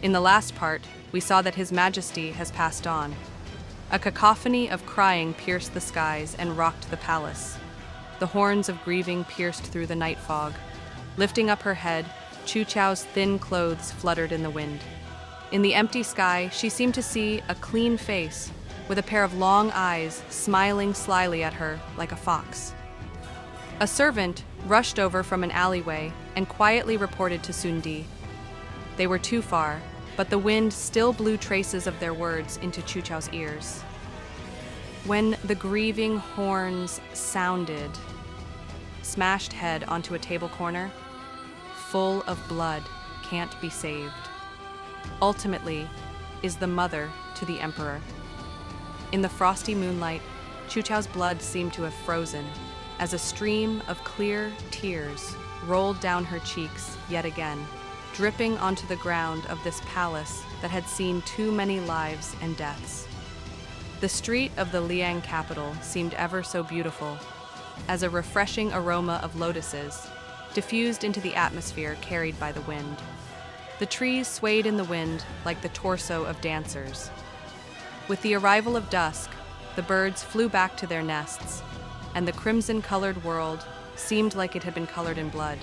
In the last part, we saw that His Majesty has passed on. A cacophony of crying pierced the skies and rocked the palace. The horns of grieving pierced through the night fog. Lifting up her head, Chu Chao's thin clothes fluttered in the wind. In the empty sky, she seemed to see a clean face, with a pair of long eyes smiling slyly at her like a fox. A servant rushed over from an alleyway and quietly reported to Sun Di. They were too far, but the wind still blew traces of their words into Chu Chao's ears. When the grieving horns sounded, smashed head onto a table corner, full of blood, can't be saved. Ultimately, is the mother to the emperor. In the frosty moonlight, Chu Chao's blood seemed to have frozen, as a stream of clear tears rolled down her cheeks yet again, dripping onto the ground of this palace that had seen too many lives and deaths. The street of the Liang capital seemed ever so beautiful, as a refreshing aroma of lotuses diffused into the atmosphere carried by the wind. The trees swayed in the wind like the torso of dancers. With the arrival of dusk, the birds flew back to their nests, and the crimson-colored world seemed like it had been colored in blood.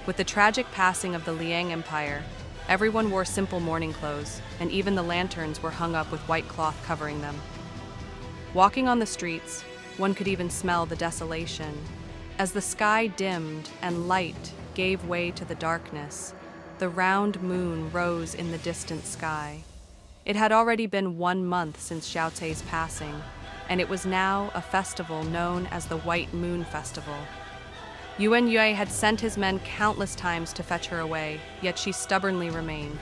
With the tragic passing of the Liang Empire, everyone wore simple mourning clothes, and even the lanterns were hung up with white cloth covering them. Walking on the streets, one could even smell the desolation. As the sky dimmed and light gave way to the darkness, the round moon rose in the distant sky. It had already been 1 month since Xiao Cai's passing, and it was now a festival known as the White Moon Festival. Yuan Yue had sent his men countless times to fetch her away, yet she stubbornly remained.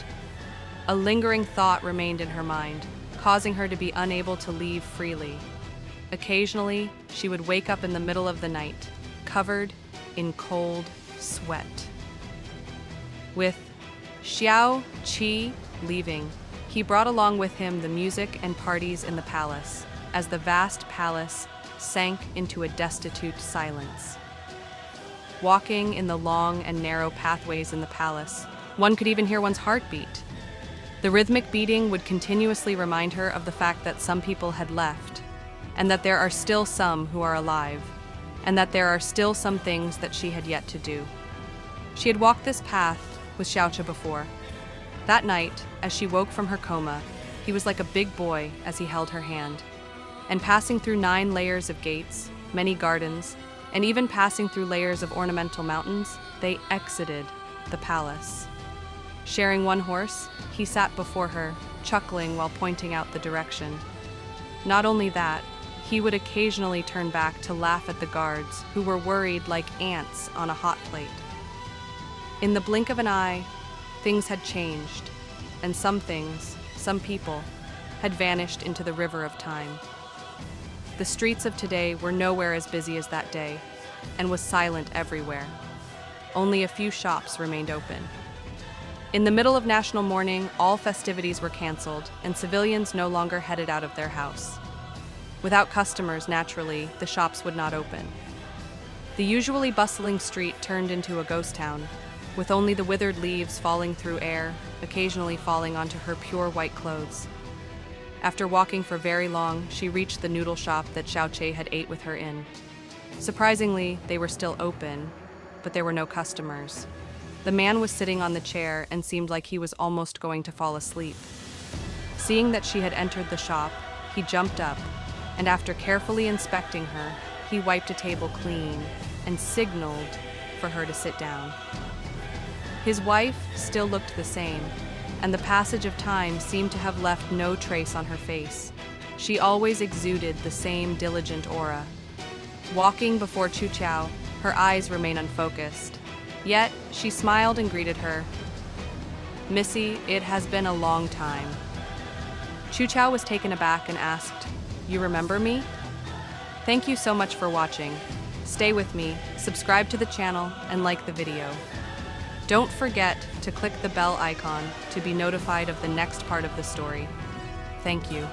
A lingering thought remained in her mind, causing her to be unable to leave freely. Occasionally, she would wake up in the middle of the night, covered in cold sweat. With Xiao Qi leaving, he brought along with him the music and parties in the palace, as the vast palace sank into a destitute silence. Walking in the long and narrow pathways in the palace, one could even hear one's heartbeat. The rhythmic beating would continuously remind her of the fact that some people had left, and that there are still some who are alive, and that there are still some things that she had yet to do. She had walked this path with Xiaocha before. That night, as she woke from her coma, he was like a big boy as he held her hand. And passing through 9 layers of gates, many gardens, and even passing through layers of ornamental mountains, they exited the palace. Sharing one horse, he sat before her, chuckling while pointing out the direction. Not only that, he would occasionally turn back to laugh at the guards, who were worried like ants on a hot plate. In the blink of an eye, things had changed, and some things, some people, had vanished into the river of time. The streets of today were nowhere as busy as that day, and was silent everywhere. Only a few shops remained open. In the middle of national mourning, all festivities were canceled, and civilians no longer headed out of their house. Without customers, naturally, the shops would not open. The usually bustling street turned into a ghost town, with only the withered leaves falling through air, occasionally falling onto her pure white clothes. After walking for very long, she reached the noodle shop that Xiao Cai had ate with her in. Surprisingly, they were still open, but there were no customers. The man was sitting on the chair and seemed like he was almost going to fall asleep. Seeing that she had entered the shop, he jumped up, and after carefully inspecting her, he wiped a table clean and signaled for her to sit down. His wife still looked the same, and the passage of time seemed to have left no trace on her face. She always exuded the same diligent aura. Walking before Chu Chao, her eyes remained unfocused. Yet, she smiled and greeted her. "Missy, it has been a long time." Chu Chao was taken aback and asked, "You remember me?" Thank you so much for watching. Stay with me, subscribe to the channel, and like the video. Don't forget to click the bell icon to be notified of the next part of the story. Thank you.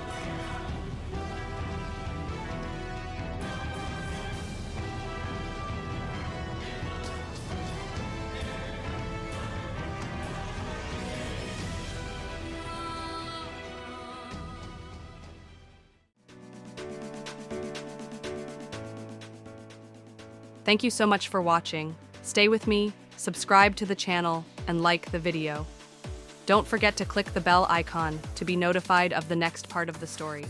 Thank you so much for watching. Stay with me, subscribe to the channel, and like the video. Don't forget to click the bell icon to be notified of the next part of the story.